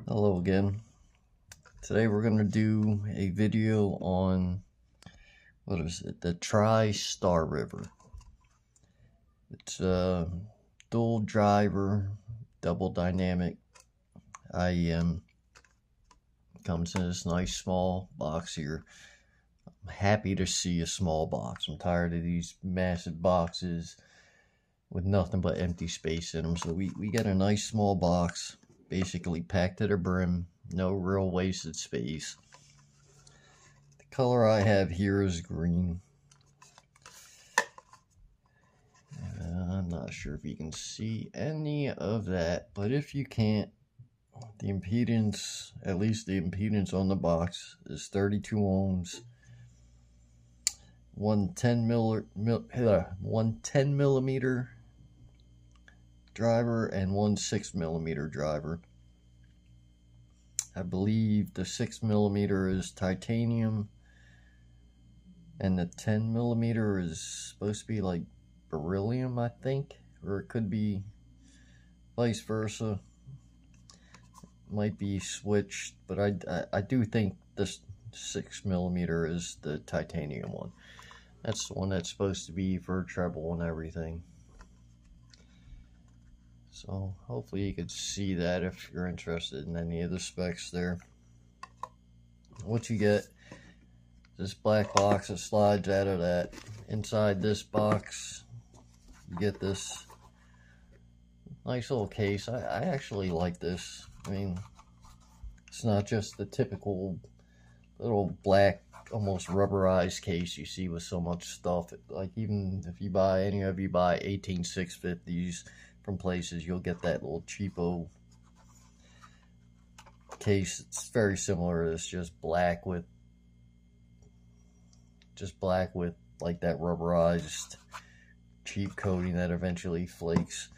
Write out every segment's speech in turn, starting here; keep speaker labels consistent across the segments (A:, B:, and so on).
A: Hello again. Today we're going to do a video on, the Tri-Star River. It's a dual driver, double dynamic IEM. Comes in this nice small box here. I'm happy to see a small box. I'm tired of these massive boxes with nothing but empty space in them. So we got a nice small box, basically packed to the brim. No real wasted space. The color I have here is green. I'm not sure if you can see any of that, but if you can't, the impedance, at least the impedance on the box, is 32 ohms. One 10 millimeter driver and one 6 millimeter driver. I believe the 6 millimeter is titanium and the 10 millimeter is supposed to be like beryllium, I think, or it could be vice versa. Might be switched, but I do think this 6 millimeter is the titanium one. That's the one that's supposed to be for treble and everything. So hopefully you could see that if you're interested in any of the specs there. What you get, this black box that slides out of that. Inside this box, you get this nice little case. I actually like this. I mean, it's not just the typical little black, almost rubberized case you see with so much stuff. Like, even if you buy, any of you buy 18650s from places, you'll get that little cheapo case. It's very similar. It's just black with like that rubberized cheap coating that eventually flakes.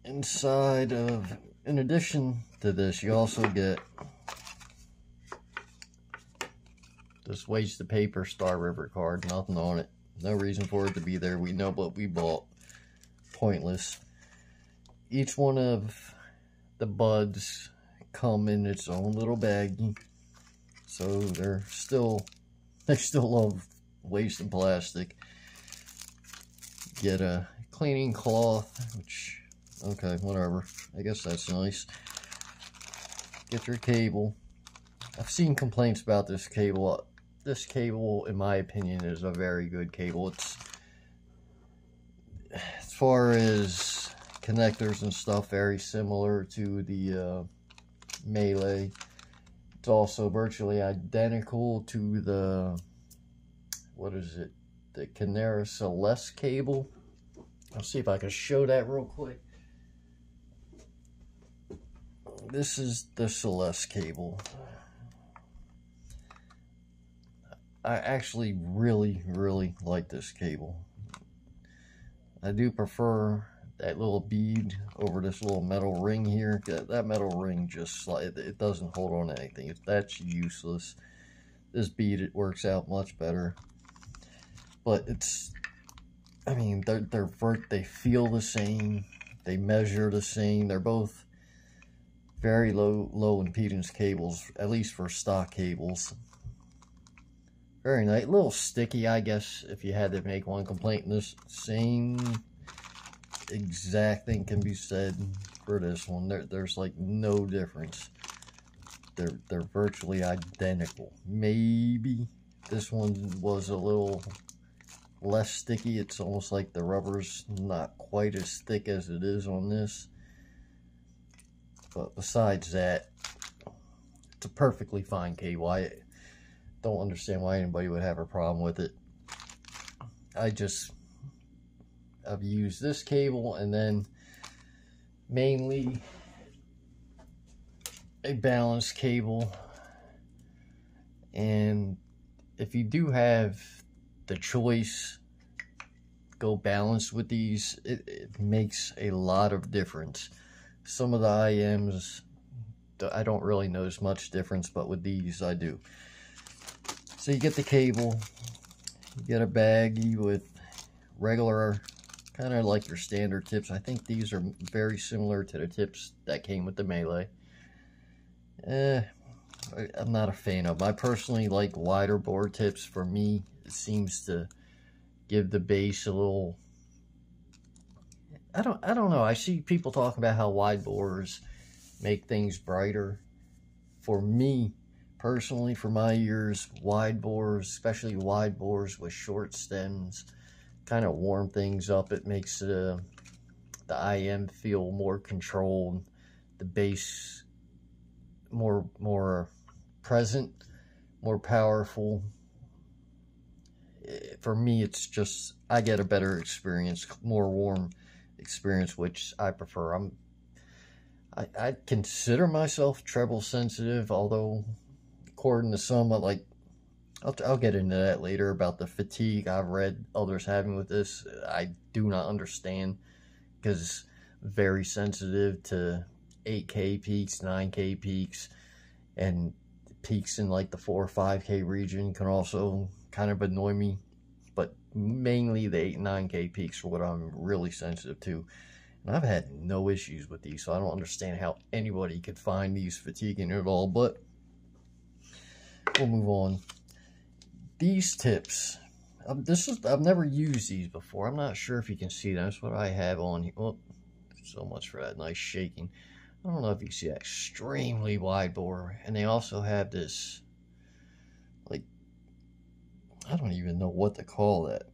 A: Inside of, in addition to this, you also get this wasted paper Star River card. Nothing on it. No reason for it to be there. We know what we bought. Pointless. Each one of the buds come in its own little baggie. So they still love wasting plastic. Get a cleaning cloth, which, okay, whatever. I guess that's nice. Get your cable. I've seen complaints about this cable. This cable, in my opinion, is a very good cable. It's, as far as connectors and stuff, very similar to the Melee. It's also virtually identical to the, what is it, the Canera Celeste cable. I'll see if I can show that real quick. This is the Celeste cable. I actually really like this cable. I do prefer that little bead over this little metal ring here. That metal ring just, it doesn't hold on to anything. That's useless. This bead, it works out much better. But it's, I mean, they feel the same. They measure the same. They're both very low impedance cables, at least for stock cables. Very nice. A little sticky, I guess, if you had to make one complaint. And this same exact thing can be said for this one. There's like no difference. They're virtually identical. Maybe this one was a little less sticky. It's almost like the rubber's not quite as thick as it is on this. But besides that, it's a perfectly fine cable. I don't understand why anybody would have a problem with it. I've used this cable and then mainly a balanced cable. And if you do have the choice, go balanced with these, it makes a lot of difference. Some of the IEMs, I don't really notice much difference, but with these I do. So you get the cable, you get a baggie with regular kind of like your standard tips. I think these are very similar to the tips that came with the Melee. I'm not a fan of them. I personally like wider bore tips. For me, it seems to give the base a little... I don't know. I see people talking about how wide bores make things brighter. For me, personally, for my ears, wide bores, especially wide bores with short stems, kind of warm things up. It makes the IM feel more controlled, the bass more present, more powerful. For me, it's just, I get a better experience, more warm experience, which I prefer. I consider myself treble sensitive, although according to some, I'll get into that later about the fatigue I've read others having with this. I do not understand, because very sensitive to 8K peaks, 9K peaks, and peaks in like the 4 or 5K region can also kind of annoy me. But mainly the 8 and 9K peaks are what I'm really sensitive to. And I've had no issues with these, so I don't understand how anybody could find these fatiguing at all. But we'll move on. These tips, I've never used these before. I'm not sure if you can see that. That's what I have on here. Oh, so much for that nice shaking. I don't know if you see that extremely wide bore. And they also have this, like, I don't even know what to call that.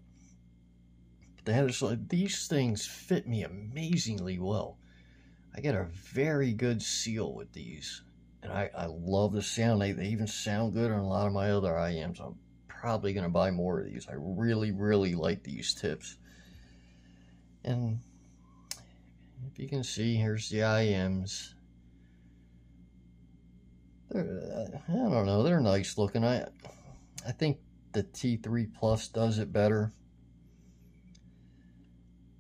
A: But they have this, like, these things fit me amazingly well. I get a very good seal with these. And I love the sound. They even sound good on a lot of my other IMs. I'm probably going to buy more of these. I really, really like these tips. And if you can see, here's the IMs. I don't know, they're nice looking. I think the T3 Plus does it better.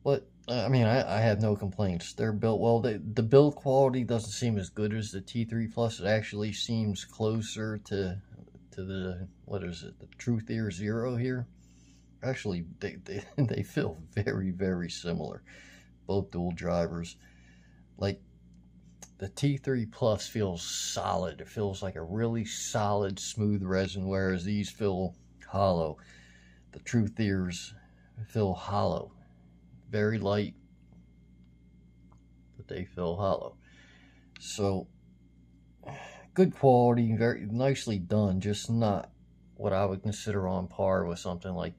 A: But, I mean, I have no complaints. They're built well. The build quality doesn't seem as good as the T3 Plus. It actually seems closer to the, what is it, the Truthear Zero here. Actually, they feel very, very similar. Both dual drivers. Like, the T3 Plus feels solid. It feels like a really solid, smooth resin, whereas these feel hollow. The Truthears feel hollow. Very light, but they feel hollow. So, good quality, very nicely done, just not what I would consider on par with something like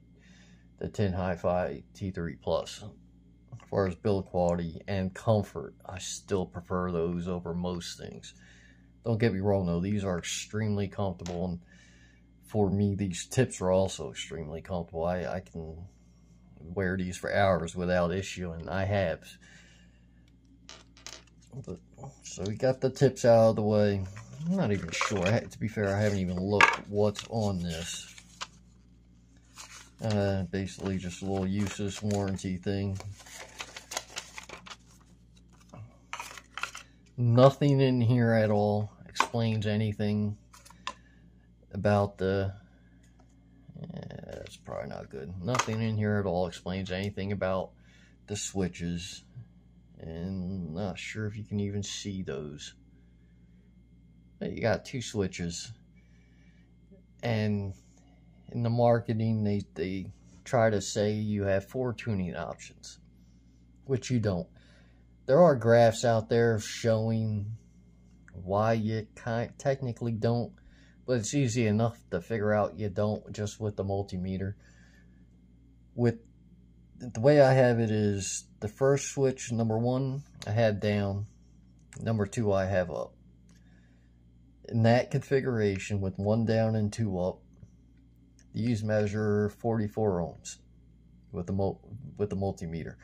A: the Tin Hi-Fi T3 Plus. As far as build quality and comfort, I still prefer those over most things. Don't get me wrong though, these are extremely comfortable, and for me, these tips are also extremely comfortable. I can wear these for hours without issue, and I have. But, so we got the tips out of the way. I'm not even sure. To be fair, I haven't even looked what's on this. Basically just a little useless warranty thing. Nothing in here at all explains anything about the... that's probably not good. Nothing in here at all explains anything about the switches. And not sure if you can even see those. But you got 2 switches. And in the marketing, they try to say you have 4 tuning options, which you don't. There are graphs out there showing why you technically don't, but it's easy enough to figure out you don't just with the multimeter. With the way I have it is, the first switch, number 1, I have down, number 2, I have up. In that configuration, with 1 down and 2 up, these measure 44 ohms with the multimeter.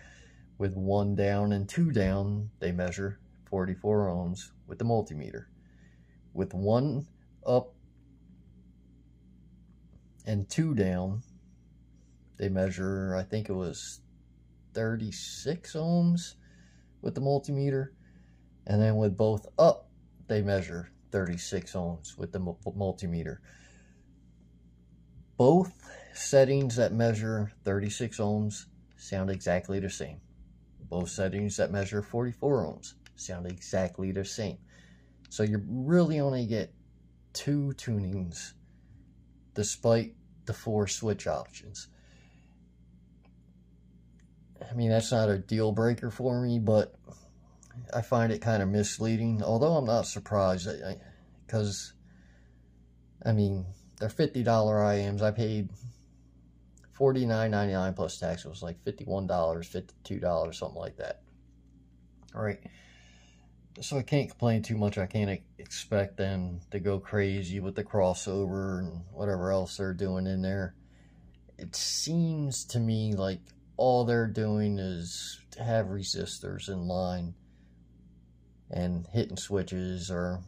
A: With 1 down and 2 down, they measure 44 ohms with the multimeter. With 1 up and 2 down, they measure, I think it was 36 ohms with the multimeter. And then with both up, they measure 36 ohms with the multimeter. Both settings that measure 36 ohms sound exactly the same. Both settings that measure 44 ohms sound exactly the same. So you really only get 2 tunings despite the 4 switch options. I mean, that's not a deal breaker for me, but I find it kind of misleading. Although I'm not surprised, because I mean, they're $50 IMs. I paid $49.99 plus tax. It was like $51, $52, something like that. All right. So I can't complain too much. I can't expect them to go crazy with the crossover and whatever else they're doing in there. It seems to me like all they're doing is to have resistors in line and hitting switches or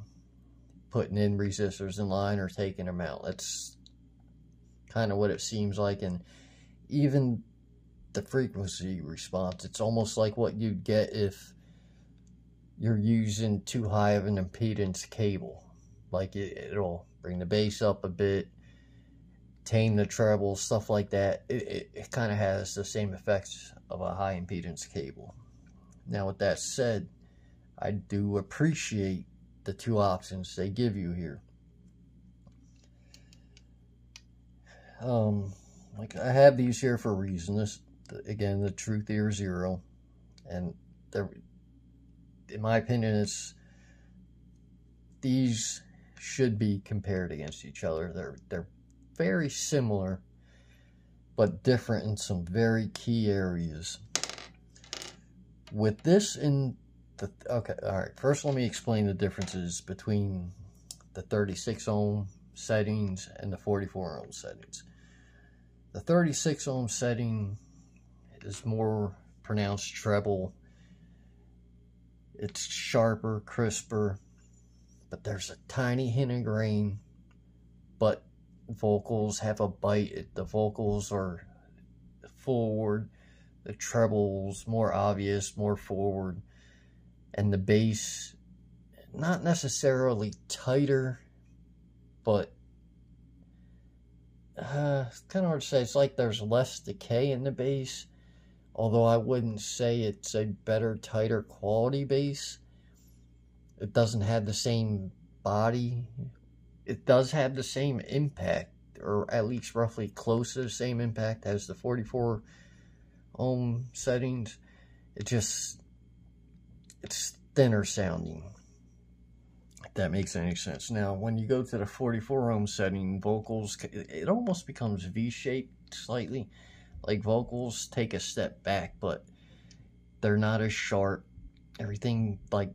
A: putting in resistors in line or taking them out. That's kind of what it seems like. And even the frequency response, it's almost like what you'd get if you're using too high of an impedance cable. Like it'll bring the bass up a bit, tame the treble, stuff like that. It kind of has the same effects of a high impedance cable. Now, with that said, I do appreciate the 2 options they give you here. Like I have these here for a reason. This, again, the Truth-Ear Zero, and they're, in my opinion, these should be compared against each other. They're very similar, but different in some very key areas. With this in the, okay, all right, first let me explain the differences between the 36 ohm settings and the 44 ohm settings. The 36 ohm setting is more pronounced treble. It's sharper, crisper, but there's a tiny hint of grain, but vocals have a bite. The vocals are forward, the treble's more obvious, more forward, and the bass not necessarily tighter, but it's kind of hard to say. It's like there's less decay in the bass, although I wouldn't say it's a better, tighter quality bass. It doesn't have the same body. It does have the same impact, or at least roughly close to the same impact as the 44 ohm settings. It's thinner sounding, if that makes any sense. Now, when you go to the 44 ohm setting, vocals, it almost becomes V-shaped slightly. Like vocals take a step back, but they're not as sharp. Everything, like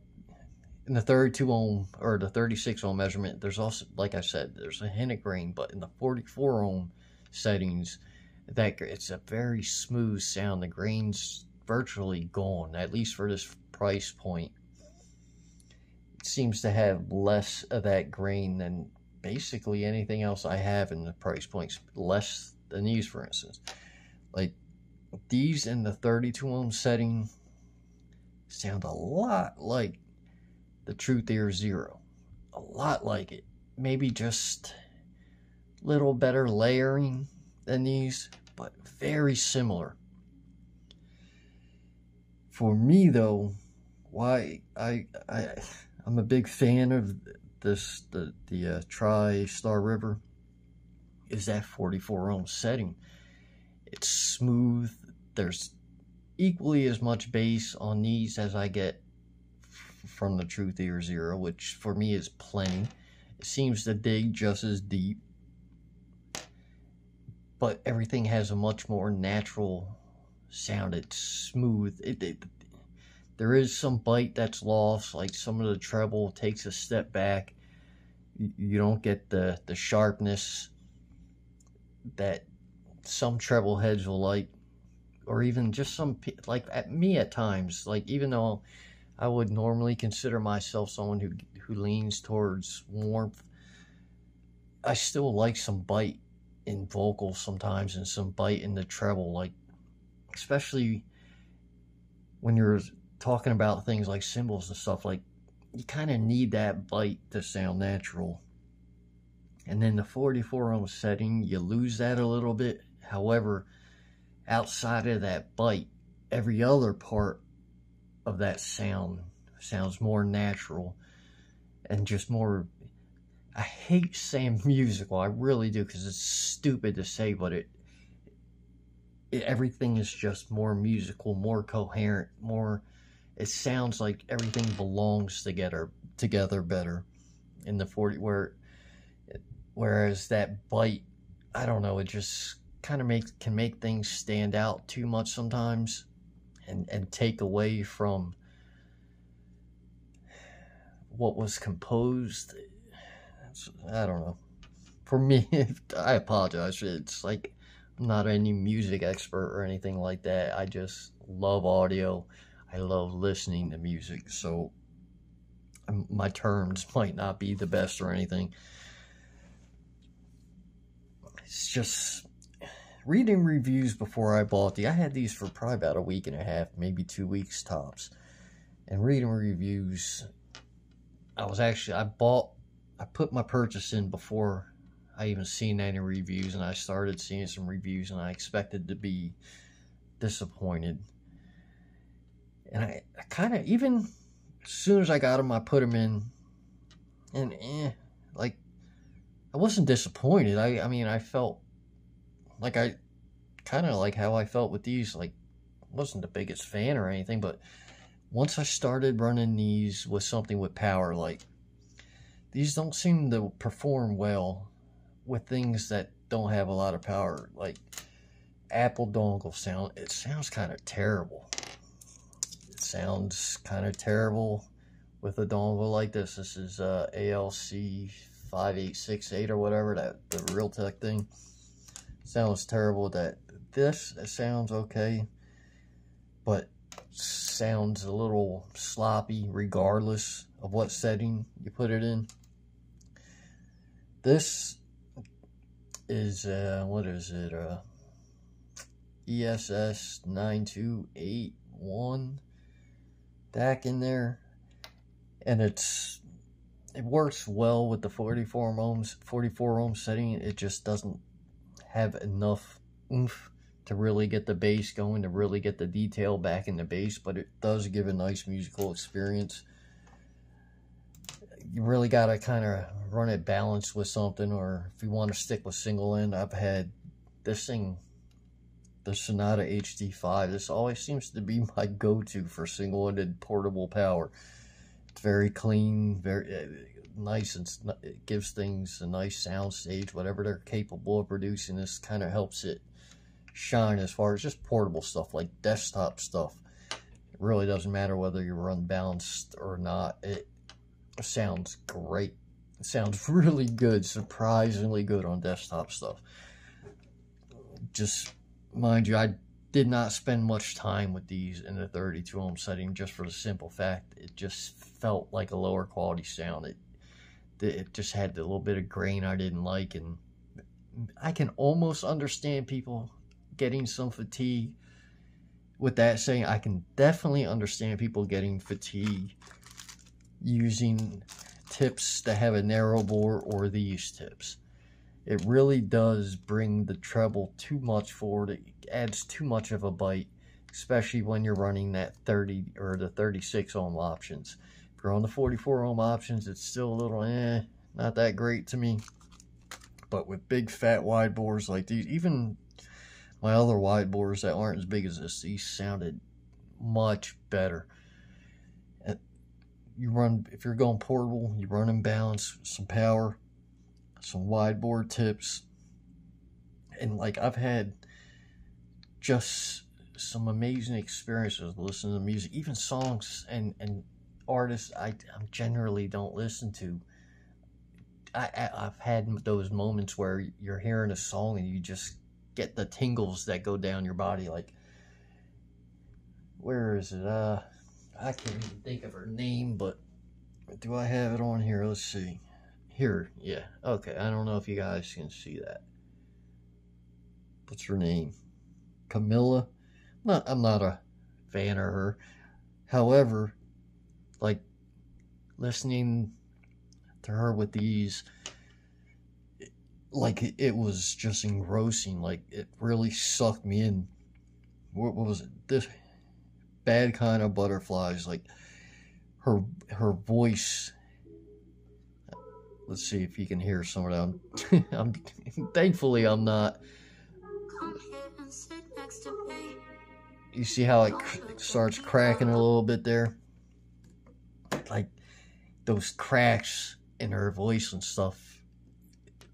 A: in the 32 ohm or the 36 ohm measurement, there's also, like I said, there's a hint of grain, but in the 44 ohm settings, it's a very smooth sound. The grain's virtually gone, at least for this price point. It seems to have less of that grain than basically anything else I have in the price points, less than these, for instance. Like these in the 32 ohm setting sound a lot like the Truth-Ear Zero, a lot like it. Maybe just a little better layering than these, but very similar. For me though, why I'm a big fan of this, the Tri-Star River, is that 44 ohm setting. It's smooth. There's equally as much bass on these as I get from the Truth-Ear Zero, which for me is plenty. It seems to dig just as deep, but everything has a much more natural sound. It's smooth. There is some bite that's lost, like some of the treble takes a step back. You don't get the sharpness that some treble heads will like, or even just some, like at me at times, like even though I would normally consider myself someone who leans towards warmth, I still like some bite in vocals sometimes and some bite in the treble, like especially when you're talking about things like cymbals and stuff. Like you kind of need that bite to sound natural. And then the 44 ohm setting, you lose that a little bit. However, outside of that bite, every other part of that sound sounds more natural and just more. I hate saying musical, I really do, because it's stupid to say, but everything is just more musical, more coherent, more. It sounds like everything belongs together better in the 40. Whereas that bite, I don't know, it just kind of can make things stand out too much sometimes, and take away from what was composed. I don't know. For me, I apologize. It's like I'm not any music expert or anything like that. I just love audio. I love listening to music. So my terms might not be the best or anything. It's just reading reviews before I bought I had these for probably about a week and a half, maybe 2 weeks tops. And reading reviews, I put my purchase in before I even seen any reviews, and I started seeing some reviews, and I expected to be disappointed. And I kind of, even as soon as I got them, I put them in, and like, I wasn't disappointed. I mean, I felt like I kind of like how I felt with these. Like, wasn't the biggest fan or anything, but once I started running these with something with power, like, these don't seem to perform well with things that don't have a lot of power. Like, Apple dongle sound, it sounds kind of terrible. It sounds kind of terrible with a dongle like this. This is ALC 5868 or whatever, the Realtek thing. Sounds terrible. This sounds okay, but sounds a little sloppy regardless of what setting you put it in. This is what is it, ESS 9281 DAC in there, and it works well with the 44 ohm setting. It just doesn't have enough oomph to really get the bass going, to really get the detail back in the bass, but it does give a nice musical experience. You really got to kind of run it balanced with something, or if you want to stick with single end. I've had this thing, the Sonata HD5. This always seems to be my go-to for single-ended portable power. It's very clean, very nice, and it gives things a nice sound stage. Whatever they're capable of producing, this kind of helps it shine as far as just portable stuff, like desktop stuff. It really doesn't matter whether you run balanced or not. It sounds great. It sounds really good, surprisingly good on desktop stuff. Just mind you, I did not spend much time with these in the 32 ohm setting, just for the simple fact it just felt like a lower quality sound. It just had a little bit of grain I didn't like, and I can almost understand people getting some fatigue with that saying. I can definitely understand people getting fatigue using tips that have a narrow bore or these tips. It really does bring the treble too much forward. It adds too much of a bite, especially when you're running that 30 or the 36 ohm options. If you're on the 44 ohm options, it's still a little not that great to me. But with big fat wide bores like these, even my other wide bores that aren't as big as this, these sounded much better. If you're going portable, you run in balance, some power, some wide bore tips, and like, I've had just some amazing experiences listening to music, even songs and artists I generally don't listen to. I've had those moments where you're hearing a song and you just get the tingles that go down your body. Like, where is it? I can't even think of her name, but do I have it on here? Let's see. Here, yeah. Okay, I don't know if you guys can see that. What's her name? Camilla? I'm not a fan of her. However, like, listening to her with these, like, it was just engrossing. Like, it really sucked me in. what was it? This Bad Kind of Butterflies. Like her voice. Let's see if you can hear some of that. I'm thankfully I'm not. You see how it starts cracking a little bit there? Like those cracks in her voice and stuff,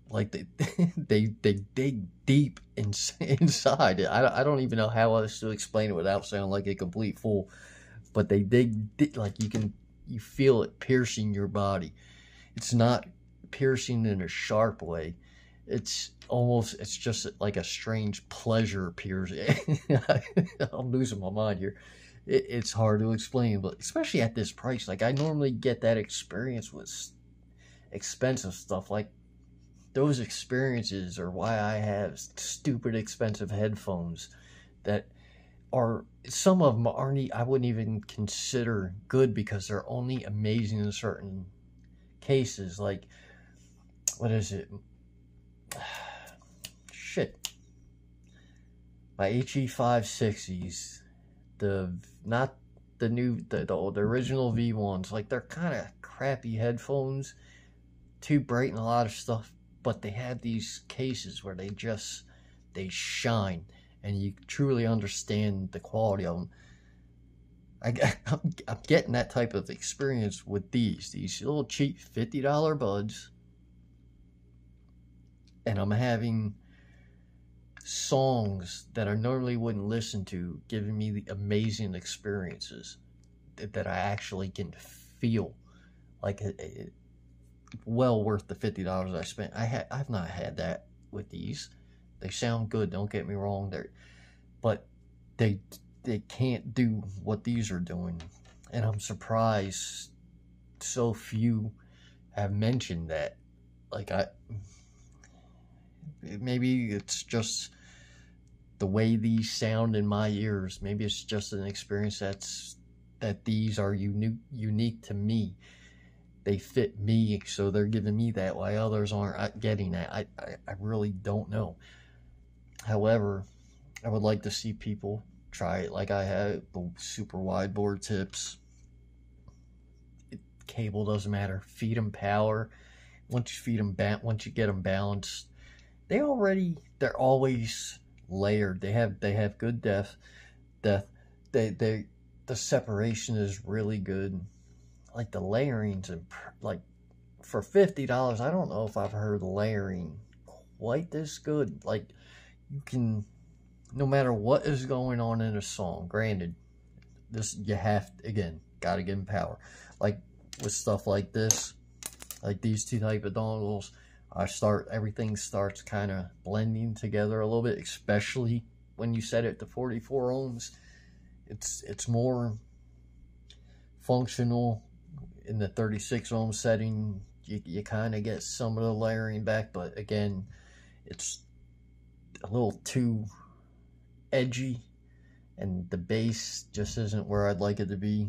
A: like they dig deep inside. I don't even know how else to explain it without sounding like a complete fool, but they dig like you feel it piercing your body. It's not piercing in a sharp way. It's just like a strange pleasure piercing. I'm losing my mind here. It's hard to explain, but especially at this price, like I normally get that experience with expensive stuff. Like those experiences are why I have stupid expensive headphones that are, some of them aren't, I wouldn't even consider good because they're only amazing in certain cases. Like, what is it? Shit. My HE560s, not the new, the original V1s, like they're kind of crappy headphones, too bright and a lot of stuff, but they have these cases where they shine and you truly understand the quality of them. I'm getting that type of experience with these little cheap $50 buds, and I'm having songs that I normally wouldn't listen to giving me the amazing experiences that I actually can feel like it well worth the $50 I spent. I've not had that with these. They sound good, don't get me wrong, but they can't do what these are doing, and I'm surprised so few have mentioned that. Like, maybe it's just the way these sound in my ears. Maybe it's just an experience that these are unique to me. They fit me, so they're giving me that, while others aren't getting that. I really don't know. However, I would like to see people try it like I have, the super wide bore tips. Cable doesn't matter. Feed them power. Once you get them balanced, they're always layered. They have good depth. The separation is really good. Like the layerings, and like for $50, I don't know if I've heard layering quite this good. Like, you can, no matter what is going on in a song, granted, you have, again, gotta give them power. Like with stuff like this, like these two type of dongles, everything starts kind of blending together a little bit, especially when you set it to 44 ohms. It's more functional. In the 36 ohm setting, you kind of get some of the layering back, but again, it's a little too edgy, and the bass just isn't where I'd like it to be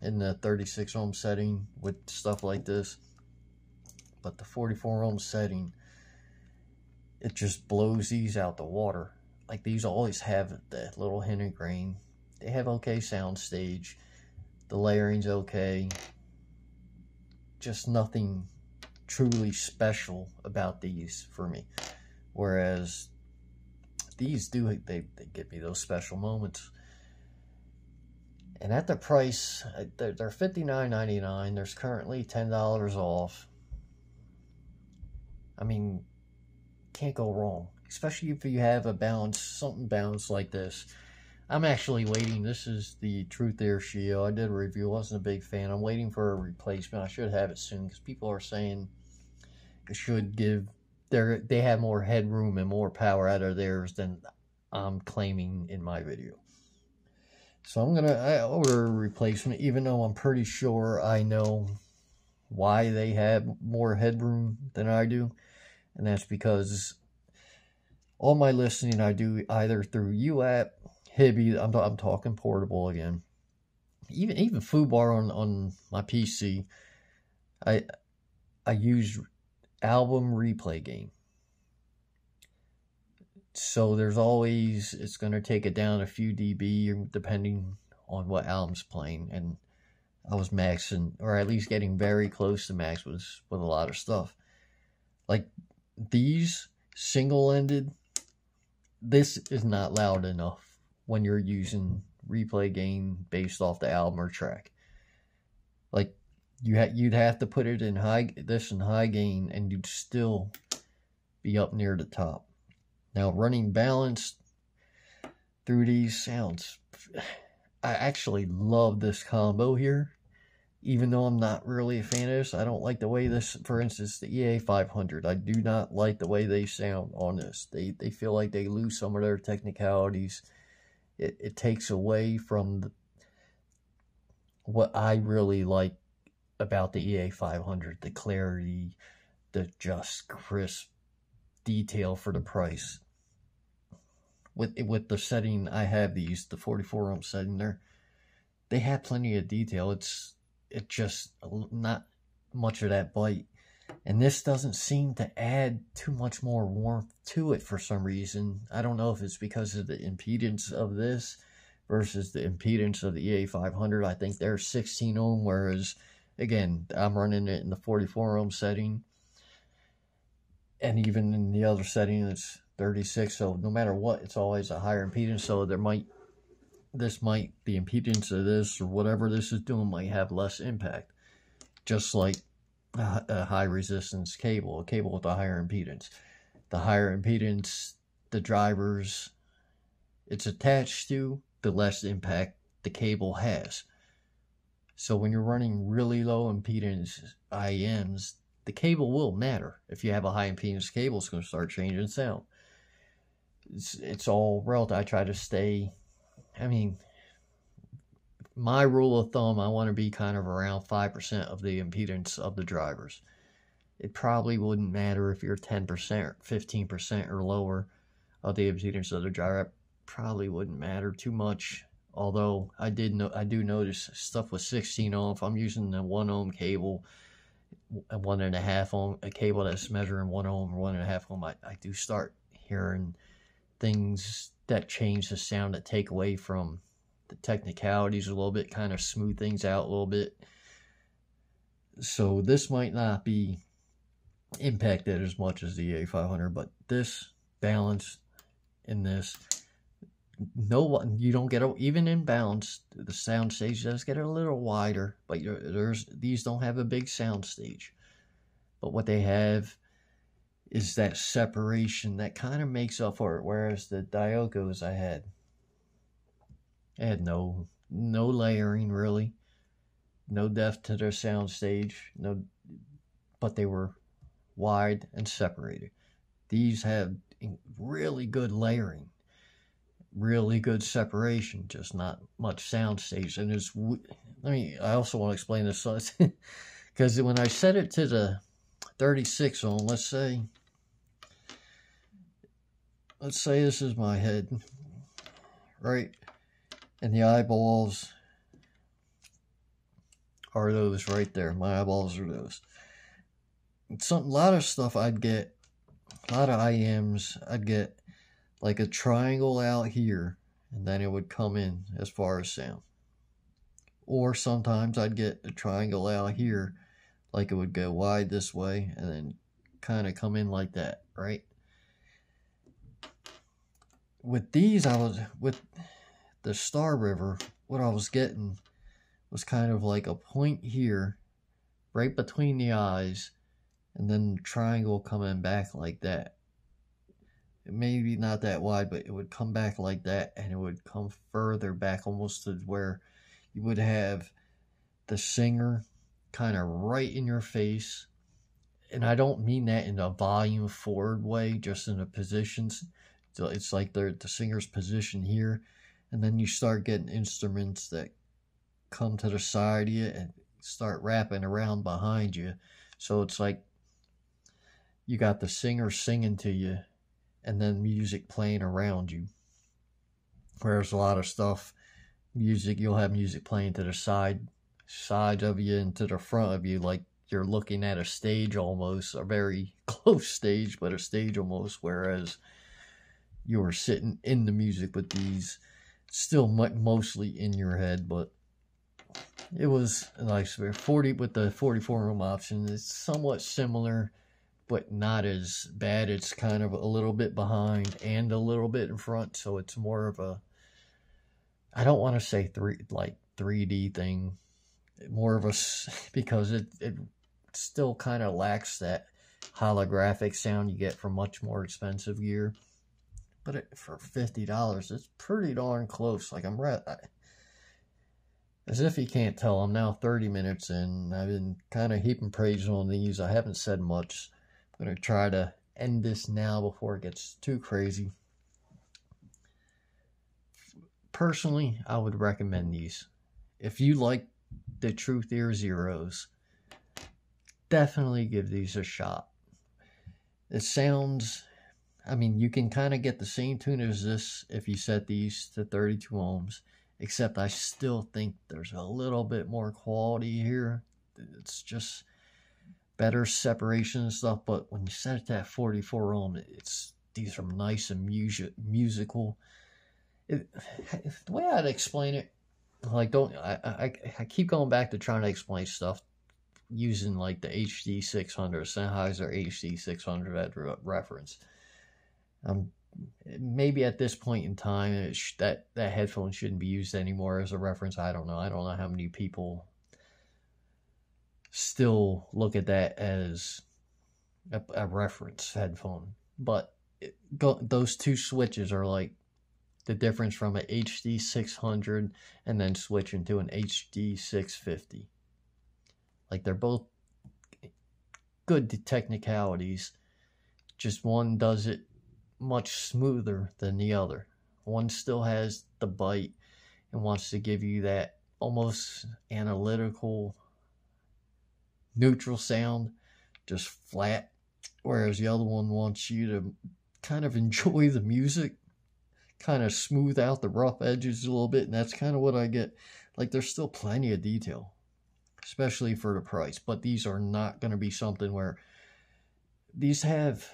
A: in the 36 ohm setting with stuff like this. But the 44 ohm setting, it just blows these out the water. Like, these always have that little hint of grain. They have okay sound stage. The layering's okay. Just nothing truly special about these for me. Whereas these they give me those special moments. And at the price, they're $59.99. There's currently $10 off. I mean, can't go wrong, especially if you have something balanced like this. I'm actually waiting. This is the Truth Air Shield. I did a review. I wasn't a big fan. I'm waiting for a replacement. I should have it soon because people are saying it should they have more headroom and more power out of theirs than I'm claiming in my video. So I order a replacement, even though I'm pretty sure I know why they have more headroom than I do. And that's because all my listening I do either through UAP, Hibby, I'm talking portable again. Even FooBar on my PC, I use Album Replay Game. So there's always, it's going to take it down a few dB depending on what album's playing. And I was maxing, or at least getting very close to max with a lot of stuff. Like these single-ended, this is not loud enough when you're using replay gain based off the album or track. Like you'd have to put it in high gain, and you'd still be up near the top. Now running balanced through these sounds, I actually love this combo here. Even though I'm not really a fan of this, I don't like the way this, for instance, the EA 500, I do not like the way they sound on this. They feel like they lose some of their technicalities. It takes away from what I really like about the EA 500, the clarity, the just crisp detail for the price. With the setting I have these, the 44 ohm setting there, they have plenty of detail. It's just not much of that bite. And this doesn't seem to add too much more warmth to it for some reason. I don't know if it's because of the impedance of this versus the impedance of the EA 500. I think they're 16 ohm, whereas, again, I'm running it in the 44 ohm setting. And even in the other setting, it's 36. So no matter what, it's always a higher impedance. So the impedance of this or whatever this is doing might have less impact. Just like a high resistance cable, a cable with a higher impedance. The higher impedance the drivers it's attached to, the less impact the cable has. So when you're running really low impedance IEMs, the cable will matter. If you have a high impedance cable, it's going to start changing sound. It's all relative. I try to stay, I mean, my rule of thumb, I want to be kind of around 5% of the impedance of the drivers. It probably wouldn't matter if you're 10% or 15% or lower of the impedance of the driver. It probably wouldn't matter too much. Although I do notice stuff with 16 ohm. If I'm using the 1 ohm cable, a 1.5 ohm, a cable that's measuring 1 ohm or 1.5 ohm, I do start hearing things that change the sound, that take away from the technicalities a little bit, kind of smooth things out a little bit. So this might not be impacted as much as the A500, but this balance in this, you don't get even in balance. The sound stage does get a little wider, but these don't have a big sound stage. But what they have is that separation that kind of makes up for it. Whereas the Diokos I had no layering really, no depth to their sound stage, but they were wide and separated. These have really good layering, really good separation, just not much sound stage. And I also want to explain this because when I set it to the 36 ohm, let's say this is my head, right? And the eyeballs are those right there. My eyeballs are those. A lot of stuff I'd get, a lot of IEMs, I'd get like a triangle out here, and then it would come in as far as sound. Or sometimes I'd get a triangle out here, like it would go wide this way, and then kind of come in like that, right? With these, with the Star River, what I was getting was kind of like a point here, right between the eyes, and then the triangle coming back like that. Maybe not that wide, but it would come back like that, and it would come further back almost to where you would have the singer kind of right in your face. And I don't mean that in a volume forward way, just in the positions. So it's like the singer's position here, and then you start getting instruments that come to the side of you and start wrapping around behind you. So it's like you got the singer singing to you, and then music playing around you. Whereas a lot of stuff, you'll have music playing to the side of you and to the front of you, like you're looking at a stage almost, a very close stage, but a stage almost. Whereas you are sitting in the music with these, still mostly in your head, but it was nice. 40 with the 44 ohm option. It's somewhat similar, but not as bad. It's kind of a little bit behind and a little bit in front, so it's more of a, I don't want to say 3D thing, more of a, because it still kind of lacks that holographic sound you get from much more expensive gear. But for $50, it's pretty darn close. Like, as if you can't tell, I'm now 30 minutes in. I've been kind of heaping praise on these. I haven't said much. I'm going to try to end this now before it gets too crazy. Personally, I would recommend these. If you like the Truth-Ear Zeros, definitely give these a shot. It sounds, I mean, you can kind of get the same tune as this if you set these to 32 ohms, except I still think there's a little bit more quality here. It's just better separation and stuff, but when you set it to that 44 ohm, these are nice and musical. The way I'd explain it, like, I keep going back to trying to explain stuff using like the HD600, Sennheiser HD600 as reference. Maybe at this point in time, that headphone shouldn't be used anymore as a reference. I don't know. I don't know how many people still look at that as a reference headphone. But those two switches are like the difference from an HD600 and then switching to an HD650. Like, they're both good technicalities. Just one does it much smoother than the other. One still has the bite and wants to give you that almost analytical, neutral sound, just flat, whereas the other one wants you to kind of enjoy the music, kind of smooth out the rough edges a little bit, and that's kind of what I get. Like, there's still plenty of detail, especially for the price, but these are not going to be something where these have,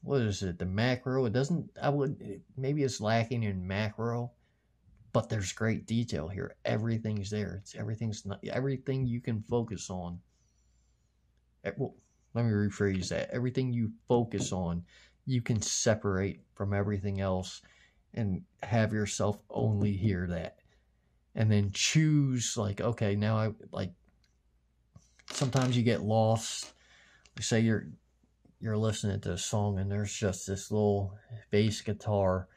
A: what is it, the macro? It doesn't, maybe it's lacking in macro, but there's great detail here. Everything's there. Everything you can focus on. Well, let me rephrase that. Everything you focus on, you can separate from everything else and have yourself only hear that. And then choose, like, okay, now sometimes you get lost. Say you're listening to a song and there's just this little bass guitar.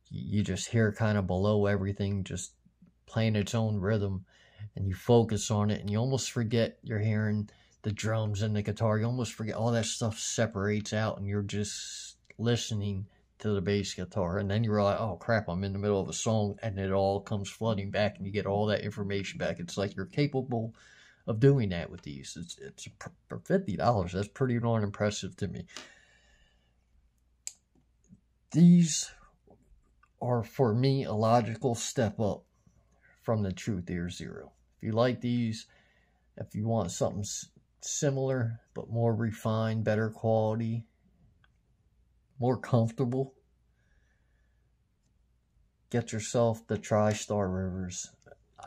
A: You just hear kind of below everything, just playing its own rhythm, and you focus on it and you almost forget you're hearing the drums and the guitar. You almost forget all that stuff separates out and you're just listening to the bass guitar, and then you realize, oh crap, I'm in the middle of a song, and it all comes flooding back and you get all that information back. It's like you're capable of doing that with these. It's for $50, that's pretty darn impressive to me. These are, for me, a logical step up from the Truth-Ear Zero. If you like these, if you want something similar but more refined, better quality, more comfortable, get yourself the TriStar Rivers.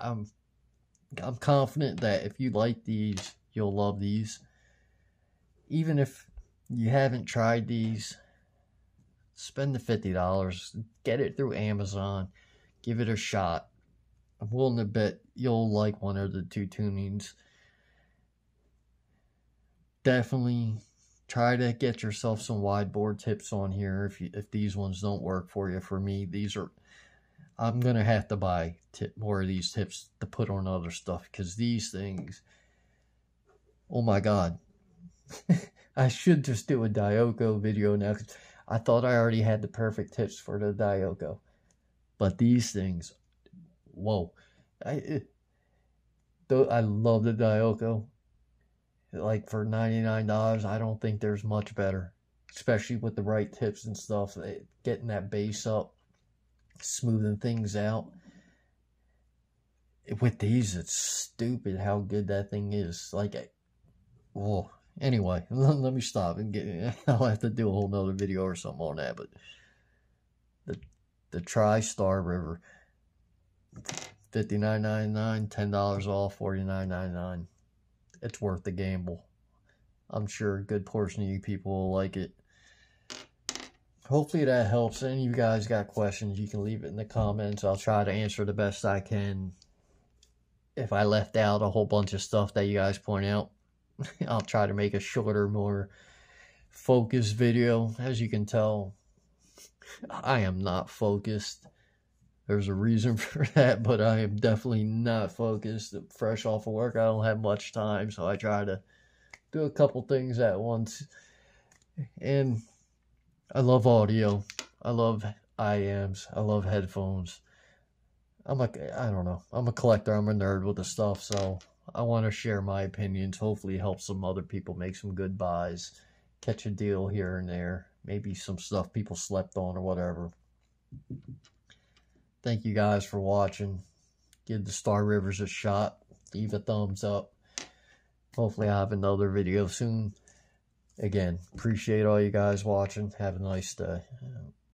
A: I'm confident that if you like these, you'll love these. Even if you haven't tried these, spend the $50. Get it through Amazon. Give it a shot. I'm willing to bet you'll like one of the two tunings. Definitely try to get yourself some wide bore tips on here if these ones don't work for you. For me, I'm going to have to buy more of these tips to put on other stuff, because these things, oh my God. I should just do a Dioko video now. I thought I already had the perfect tips for the Dioko. But these things, whoa. I love the Dioko. Like, for $99, I don't think there's much better. Especially with the right tips and stuff. Getting that bass up, smoothing things out. With these, it's stupid how good that thing is. Like, whoa. Anyway, let me stop and I'll have to do a whole nother video or something on that. But the TriStar River. $59.99, $10 off, $49.99. It's worth the gamble. I'm sure a good portion of you people will like it. Hopefully that helps. Any of you guys got questions, you can leave it in the comments. I'll try to answer the best I can. If I left out a whole bunch of stuff that you guys point out, I'll try to make a shorter, more focused video. As you can tell, I am not focused. There's a reason for that, but I am definitely not focused. Fresh off of work, I don't have much time, so I try to do a couple things at once. And I love audio. I love IAMs. I love headphones. I don't know. I'm a collector. I'm a nerd with the stuff, so I want to share my opinions. Hopefully help some other people make some good buys. Catch a deal here and there. Maybe some stuff people slept on or whatever. Thank you guys for watching. Give the Star Rivers a shot. Leave a thumbs up. Hopefully I'll have another video soon. Again, appreciate all you guys watching. Have a nice day.